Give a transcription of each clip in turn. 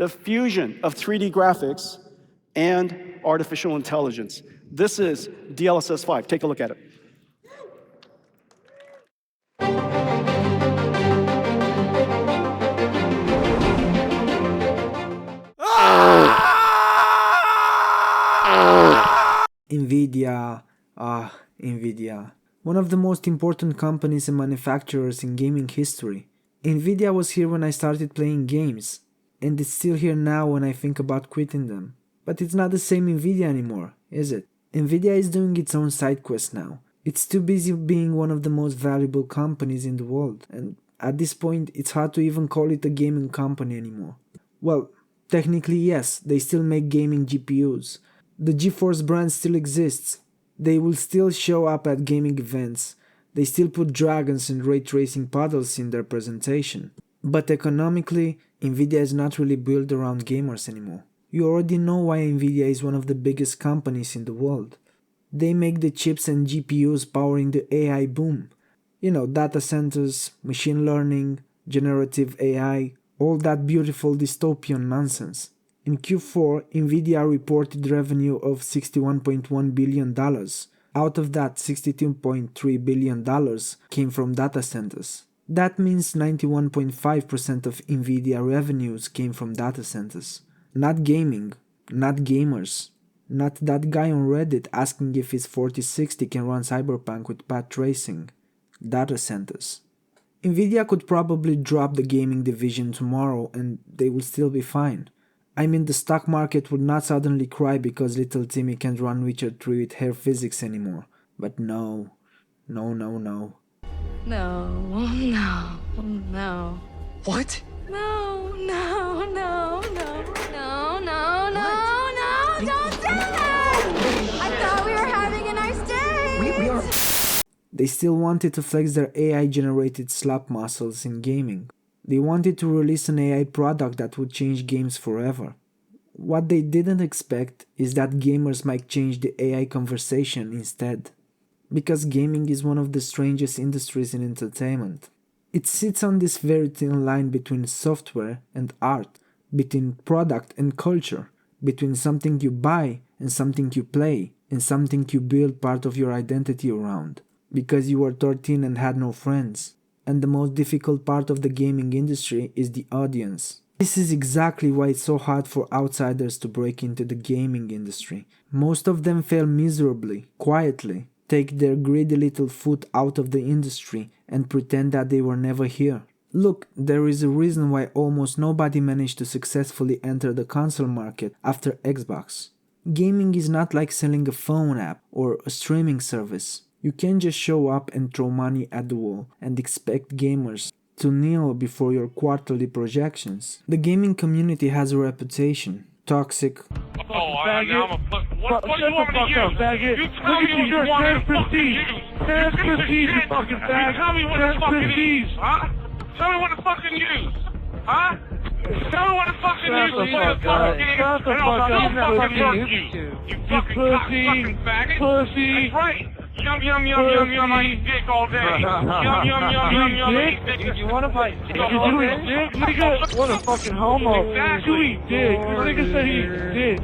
the fusion of 3D graphics and artificial intelligence. This is DLSS 5. Take a look at it. Nvidia. One of the most important companies and manufacturers in gaming history. Nvidia was here when I started playing games, and it's still here now when I think about quitting them. But it's not the same Nvidia anymore, is it? Nvidia is doing its own side quest now. It's too busy being one of the most valuable companies in the world, and at this point it's hard to even call it a gaming company anymore. Well, technically yes, they still make gaming GPUs. The GeForce brand still exists. They will still show up at gaming events. They still put dragons and ray tracing puddles in their presentation. But economically, Nvidia is not really built around gamers anymore. You already know why Nvidia is one of the biggest companies in the world. They make the chips and GPUs powering the AI boom. You know, data centers, machine learning, generative AI, all that beautiful dystopian nonsense. In Q4, Nvidia reported revenue of $61.1 billion. Out of that, $62.3 billion came from data centers. That means 91.5% of Nvidia revenues came from data centers. Not gaming, not gamers, not that guy on Reddit asking if his 4060 can run Cyberpunk with path tracing. Data centers. Nvidia could probably drop the gaming division tomorrow and they would still be fine. I mean, the stock market would not suddenly cry because little Timmy can't run Witcher 3 with hair physics anymore. But no. No. No. What? No, don't do that! I thought we were having a nice day! We are... They still wanted to flex their AI-generated slap muscles in gaming. They wanted to release an AI product that would change games forever. What they didn't expect is that gamers might change the AI conversation instead. Because gaming is one of the strangest industries in entertainment. It sits on this very thin line between software and art, between product and culture, between something you buy and something you play, and something you build part of your identity around, because you were 13 and had no friends. And the most difficult part of the gaming industry is the audience. This is exactly why it's so hard for outsiders to break into the gaming industry. Most of them fail miserably, quietly, take their greedy little foot out of the industry and pretend that they were never here. Look, there is a reason why almost nobody managed to successfully enter the console market after Xbox. Gaming is not like selling a phone app or a streaming service. You can't just show up and throw money at the wall and expect gamers to kneel before your quarterly projections. The gaming community has a reputation. Toxic. Oh, I'm a what do you want me to use? You tell me what you want me to fucking use. You fucking faggot. Tell me what to fucking use, huh? Tell me what to fucking use, huh? Tell me what to fucking use to play the fucking game, and I'll fucking work you. You fucking fucking faggot. Pussy. That's right. Yum, I eat dick all day. Yum, I eat dick. You wanna fight? Did you eat dick? Nigga, what a fucking homo. Exactly. You eat dick. This nigga said he eat dick.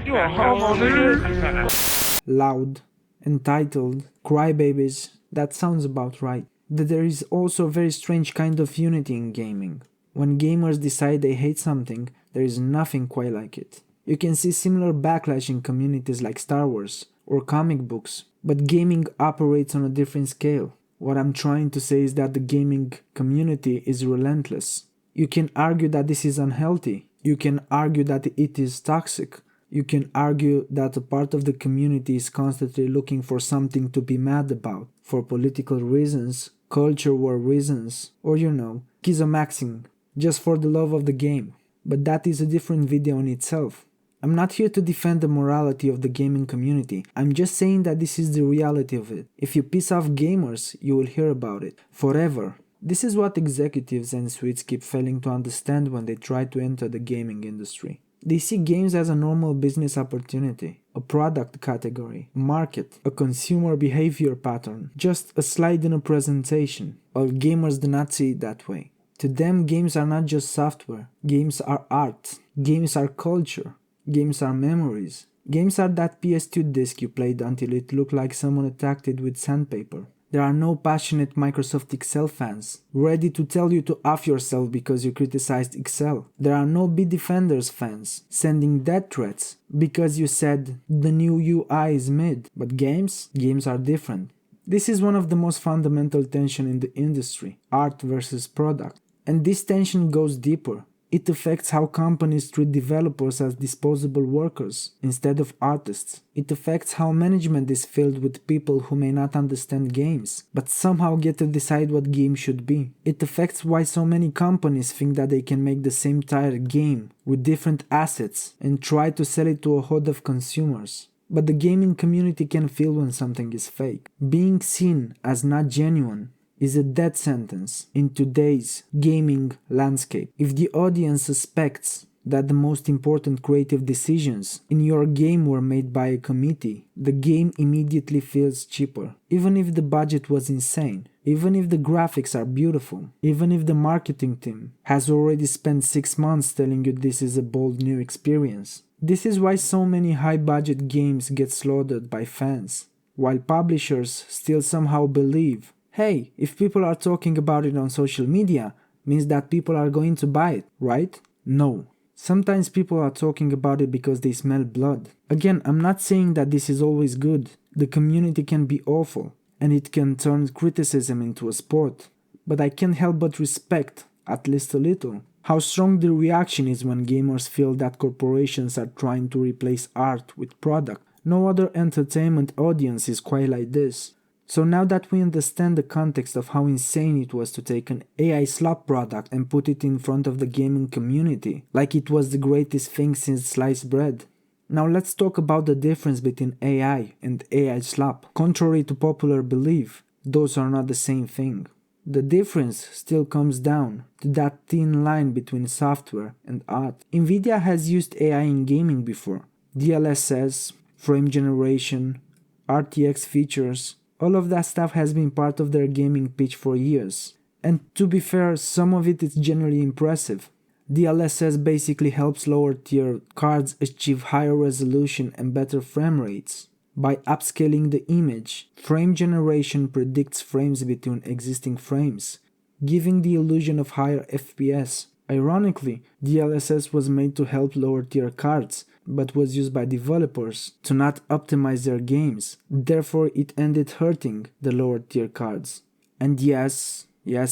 You a homo, nigga. Loud, entitled, crybabies, that sounds about right. But there is also a very strange kind of unity in gaming. When gamers decide they hate something, there is nothing quite like it. You can see similar backlash in communities like Star Wars or comic books, but gaming operates on a different scale. What I'm trying to say is that the gaming community is relentless. You can argue that this is unhealthy. You can argue that it is toxic. You can argue that a part of the community is constantly looking for something to be mad about, for political reasons, culture war reasons, or schizomaxing, just for the love of the game. But that is a different video in itself. I'm not here to defend the morality of the gaming community, I'm just saying that this is the reality of it. If you piss off gamers, you will hear about it. Forever. This is what executives and suites keep failing to understand when they try to enter the gaming industry. They see games as a normal business opportunity, a product category, market, a consumer behavior pattern, just a slide in a presentation, while gamers do not see it that way. To them, games are not just software. Games are art. Games are culture. Games are memories. Games are that PS2 disc you played until it looked like someone attacked it with sandpaper. There are no passionate Microsoft Excel fans, ready to tell you to off yourself because you criticized Excel. There are no Bitdefenders fans, sending death threats because you said the new UI is mid. But games are different. This is one of the most fundamental tension in the industry, art versus product. And this tension goes deeper. It affects how companies treat developers as disposable workers instead of artists. It affects how management is filled with people who may not understand games, but somehow get to decide what game should be. It affects why so many companies think that they can make the same tired game with different assets and try to sell it to a horde of consumers. But the gaming community can feel when something is fake. Being seen as not genuine is a death sentence in today's gaming landscape. If the audience suspects that the most important creative decisions in your game were made by a committee, the game immediately feels cheaper. Even if the budget was insane, even if the graphics are beautiful, even if the marketing team has already spent 6 months telling you this is a bold new experience. This is why so many high-budget games get slaughtered by fans, while publishers still somehow believe, hey, if people are talking about it on social media, means that people are going to buy it, right? No. Sometimes people are talking about it because they smell blood. Again, I'm not saying that this is always good. The community can be awful, and it can turn criticism into a sport. But I can't help but respect, at least a little, how strong the reaction is when gamers feel that corporations are trying to replace art with product. No other entertainment audience is quite like this. So now that we understand the context of how insane it was to take an AI slop product and put it in front of the gaming community, like it was the greatest thing since sliced bread. Now let's talk about the difference between AI and AI slop. Contrary to popular belief, those are not the same thing. The difference still comes down to that thin line between software and art. Nvidia has used AI in gaming before. DLSS, frame generation, RTX features, all of that stuff has been part of their gaming pitch for years. And to be fair, some of it is generally impressive. DLSS basically helps lower tier cards achieve higher resolution and better frame rates. By upscaling the image, frame generation predicts frames between existing frames, giving the illusion of higher FPS. Ironically, DLSS was made to help lower tier cards, but was used by developers to not optimize their games. Therefore, it ended hurting the lower tier cards. And yes,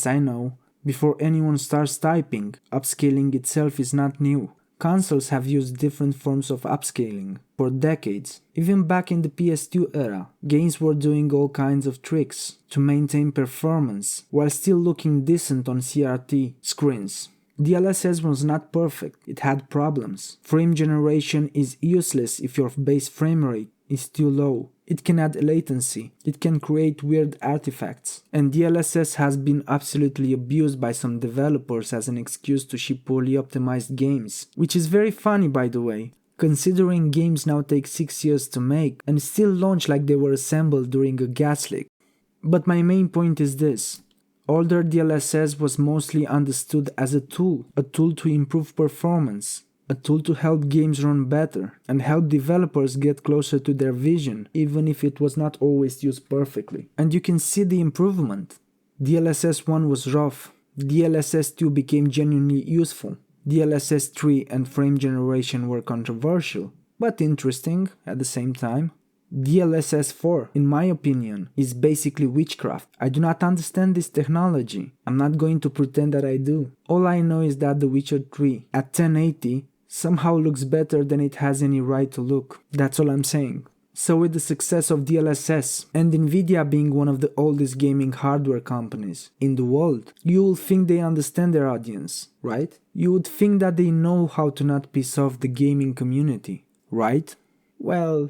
I know, before anyone starts typing, upscaling itself is not new. Consoles have used different forms of upscaling for decades. Even back in the PS2 era, games were doing all kinds of tricks to maintain performance while still looking decent on CRT screens. DLSS was not perfect, it had problems. Frame generation is useless if your base frame rate is too low. It can add latency, it can create weird artifacts, and DLSS has been absolutely abused by some developers as an excuse to ship poorly optimized games, which is very funny by the way, considering games now take 6 years to make and still launch like they were assembled during a gas leak. But my main point is this. Older DLSS was mostly understood as a tool to improve performance, a tool to help games run better, and help developers get closer to their vision, even if it was not always used perfectly. And you can see the improvement. DLSS 1 was rough, DLSS 2 became genuinely useful, DLSS 3 and frame generation were controversial, but interesting at the same time. DLSS 4, in my opinion, is basically witchcraft. I do not understand this technology. I'm not going to pretend that I do. All I know is that The Witcher 3 at 1080 somehow looks better than it has any right to look. That's all I'm saying. So with the success of DLSS and Nvidia being one of the oldest gaming hardware companies in the world, you will think they understand their audience, right? You would think that they know how to not piss off the gaming community, right? Well,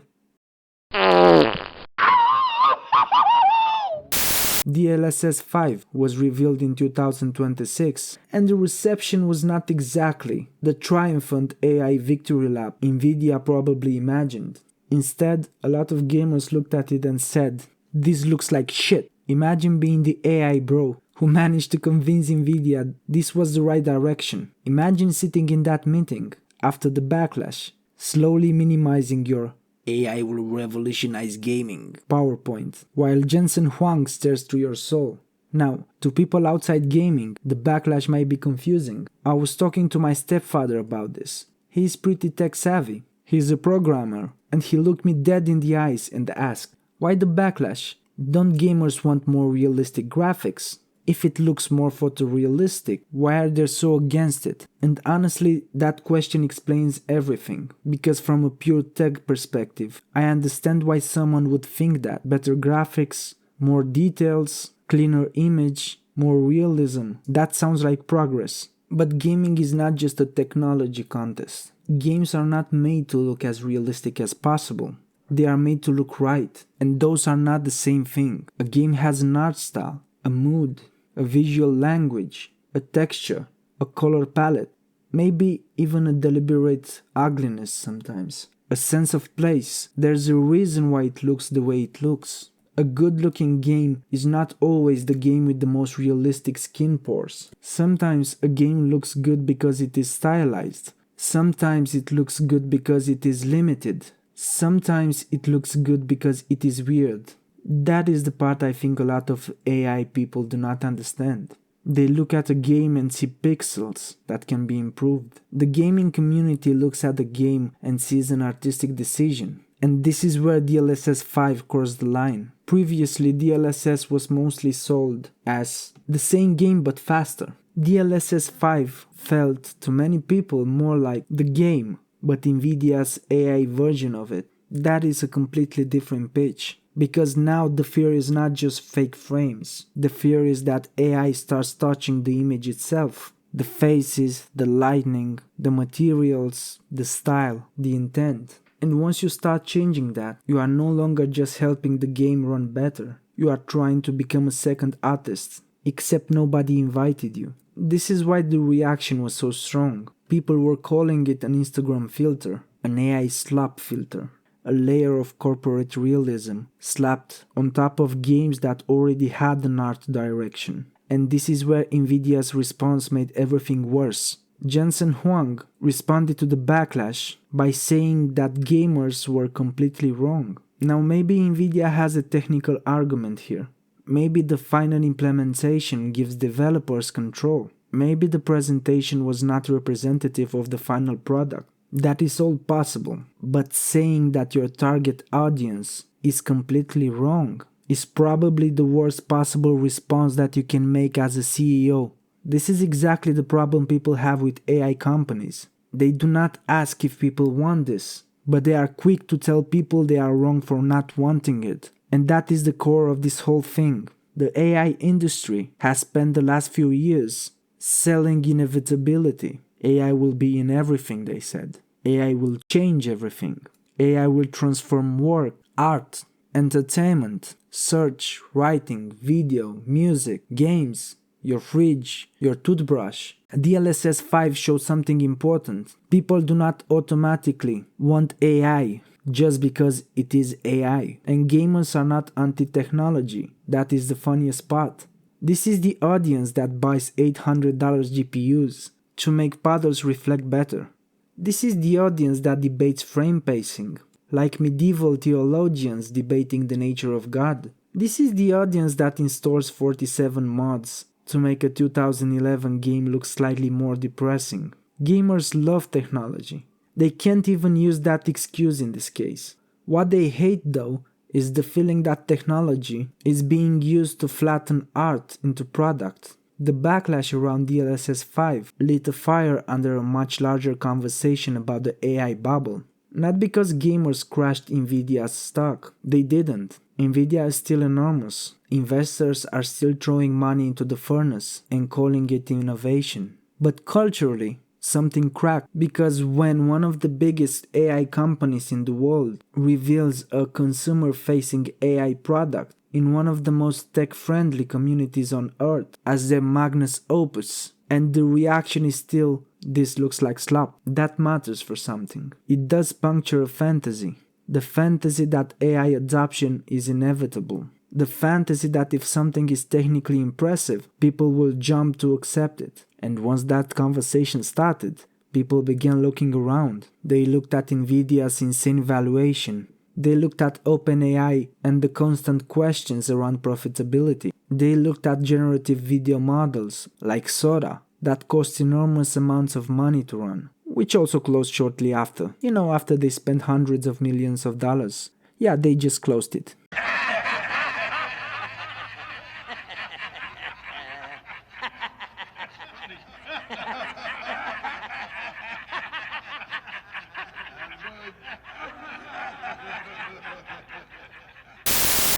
DLSS 5 was revealed in 2026, and the reception was not exactly the triumphant AI victory lap Nvidia probably imagined. Instead, a lot of gamers looked at it and said, "This looks like shit. Imagine being the AI bro who managed to convince Nvidia this was the right direction. Imagine sitting in that meeting after the backlash, slowly minimizing your AI will revolutionize gaming PowerPoint, while Jensen Huang stares through your soul. Now, to people outside gaming, the backlash might be confusing. I was talking to my stepfather about this. He's pretty tech savvy. He's a programmer, and he looked me dead in the eyes and asked, "Why the backlash? Don't gamers want more realistic graphics? If it looks more photorealistic, why are they so against it?" And honestly, that question explains everything, because from a pure tech perspective, I understand why someone would think that. Better graphics, more details, cleaner image, more realism, that sounds like progress. But gaming is not just a technology contest. Games are not made to look as realistic as possible. They are made to look right, and those are not the same thing. A game has an art style, a mood, a visual language, a texture, a color palette, maybe even a deliberate ugliness sometimes, a sense of place. There's a reason why it looks the way it looks. A good-looking game is not always the game with the most realistic skin pores. Sometimes a game looks good because it is stylized. Sometimes it looks good because it is limited. Sometimes it looks good because it is weird. That is the part I think a lot of AI people do not understand. They look at a game and see pixels that can be improved. The gaming community looks at the game and sees an artistic decision. And this is where DLSS 5 crossed the line. Previously, DLSS was mostly sold as the same game but faster. DLSS 5 felt to many people more like the game, but Nvidia's AI version of it. That is a completely different pitch. Because now the fear is not just fake frames. The fear is that AI starts touching the image itself. The faces, the lighting, the materials, the style, the intent. And once you start changing that, you are no longer just helping the game run better. You are trying to become a second artist, except nobody invited you. This is why the reaction was so strong. People were calling it an Instagram filter, an AI slap filter, a layer of corporate realism slapped on top of games that already had an art direction. And this is where Nvidia's response made everything worse. Jensen Huang responded to the backlash by saying that gamers were completely wrong. Now maybe Nvidia has a technical argument here. Maybe the final implementation gives developers control. Maybe the presentation was not representative of the final product. That is all possible. But saying that your target audience is completely wrong is probably the worst possible response that you can make as a CEO. This is exactly the problem people have with AI companies. They do not ask if people want this, but they are quick to tell people they are wrong for not wanting it. And that is the core of this whole thing. The AI industry has spent the last few years selling inevitability. AI will be in everything, they said. AI will change everything. AI will transform work, art, entertainment, search, writing, video, music, games, your fridge, your toothbrush. DLSS 5 shows something important. People do not automatically want AI just because it is AI. And gamers are not anti-technology. That is the funniest part. This is the audience that buys $800 GPUs to make puzzles reflect better. This is the audience that debates frame pacing, like medieval theologians debating the nature of God. This is the audience that installs 47 mods to make a 2011 game look slightly more depressing. Gamers love technology. They can't even use that excuse in this case. What they hate though is the feeling that technology is being used to flatten art into product. The backlash around DLSS 5 lit a fire under a much larger conversation about the AI bubble. Not because gamers crashed Nvidia's stock, they didn't. Nvidia is still enormous. Investors are still throwing money into the furnace and calling it innovation. But culturally, something cracked, because when one of the biggest AI companies in the world reveals a consumer-facing AI product in one of the most tech-friendly communities on earth as their magnus opus, and the reaction is still, "This looks like slop," that matters for something. It does puncture a fantasy. The fantasy that AI adoption is inevitable. The fantasy that if something is technically impressive, people will jump to accept it. And once that conversation started, people began looking around. They looked at Nvidia's insane valuation. They looked at OpenAI and the constant questions around profitability. They looked at generative video models like Sora that cost enormous amounts of money to run, which also closed shortly after. After they spent hundreds of millions of dollars. Yeah, they just closed it.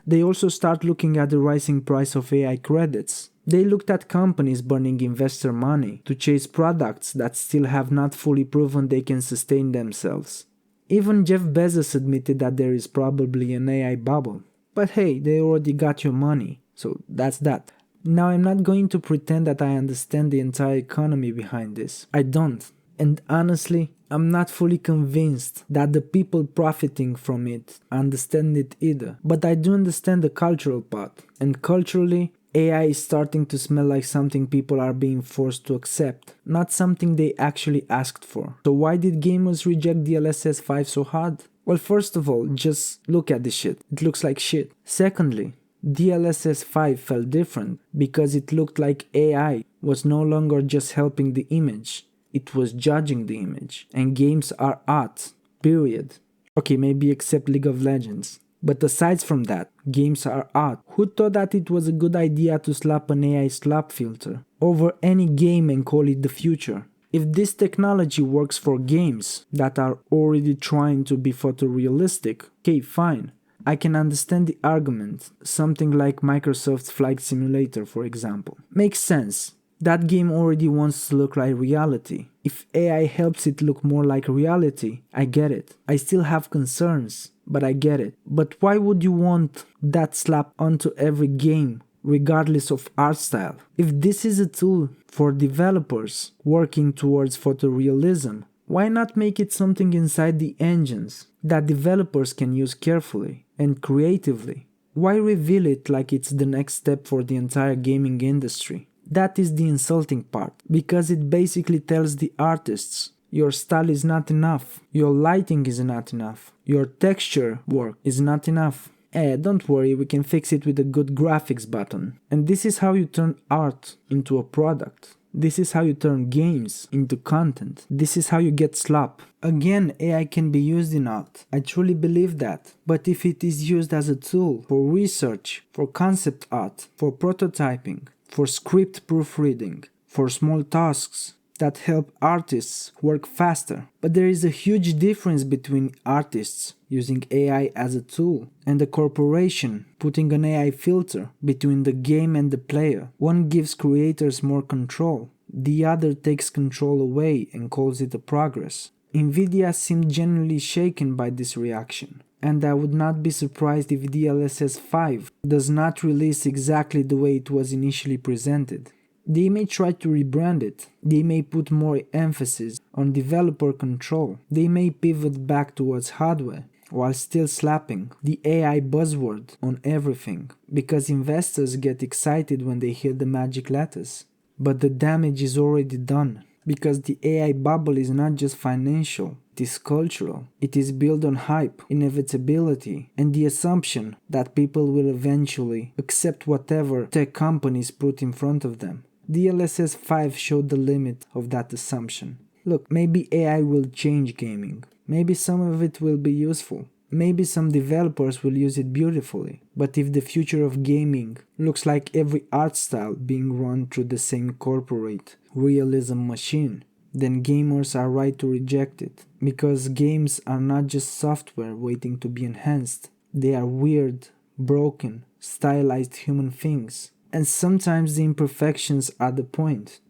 They also start looking at the rising price of AI credits. They looked at companies burning investor money to chase products that still have not fully proven they can sustain themselves. Even Jeff Bezos admitted that there is probably an AI bubble. But hey, they already got your money, so that's that. Now I'm not going to pretend that I understand the entire economy behind this. I don't. And honestly, I'm not fully convinced that the people profiting from it understand it either. But I do understand the cultural part. And culturally, AI is starting to smell like something people are being forced to accept, not something they actually asked for. So why did gamers reject DLSS 5 so hard? Well, first of all, just look at this shit. It looks like shit. Secondly, DLSS 5 felt different because it looked like AI was no longer just helping the image. It was judging the image, and games are art, period. Okay, maybe except League of Legends. But aside from that, games are art. Who thought that it was a good idea to slap an AI slap filter over any game and call it the future? If this technology works for games that are already trying to be photorealistic, okay, fine. I can understand the argument, something like Microsoft's Flight Simulator, for example. Makes sense. That game already wants to look like reality. If AI helps it look more like reality, I get it. I still have concerns, but I get it. But why would you want that slapped onto every game, regardless of art style? If this is a tool for developers working towards photorealism, why not make it something inside the engines that developers can use carefully and creatively? Why reveal it like it's the next step for the entire gaming industry? That is the insulting part, because it basically tells the artists, your style is not enough, your lighting is not enough, your texture work is not enough. Don't worry, we can fix it with a good graphics button. And this is how you turn art into a product. This is how you turn games into content. This is how you get slap. Again, AI can be used in art. I truly believe that. But if it is used as a tool for research, for concept art, for prototyping, for script proofreading, for small tasks that help artists work faster. But there is a huge difference between artists using AI as a tool and a corporation putting an AI filter between the game and the player. One gives creators more control, the other takes control away and calls it a progress. Nvidia seemed genuinely shaken by this reaction. And I would not be surprised if DLSS 5 does not release exactly the way it was initially presented. They may try to rebrand it, they may put more emphasis on developer control, they may pivot back towards hardware, while still slapping the AI buzzword on everything, because investors get excited when they hear the magic letters. But the damage is already done, because the AI bubble is not just financial. It is cultural. It is built on hype, inevitability, and the assumption that people will eventually accept whatever tech companies put in front of them. DLSS 5 showed the limit of that assumption. Look, maybe AI will change gaming. Maybe some of it will be useful. Maybe some developers will use it beautifully. But if the future of gaming looks like every art style being run through the same corporate realism machine, then gamers are right to reject it, because games are not just software waiting to be enhanced. They are weird, broken, stylized human things, and sometimes the imperfections are the point.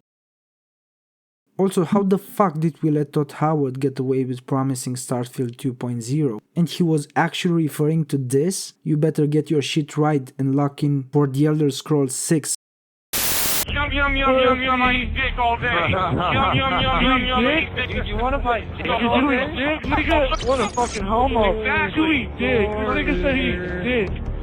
Also, how the fuck did we let Todd Howard get away with promising Starfield 2.0? And he was actually referring to this? You better get your shit right and lock in for The Elder Scrolls 6. Yum, yum, yum, yum, yum, I eat dick all day. Yum, yum, yum, yum, yum, I eat dick. You wanna fight dick? You eat dick? Nigga, what a fucking homo. Exactly. You eat dick. This nigga said he eats dick.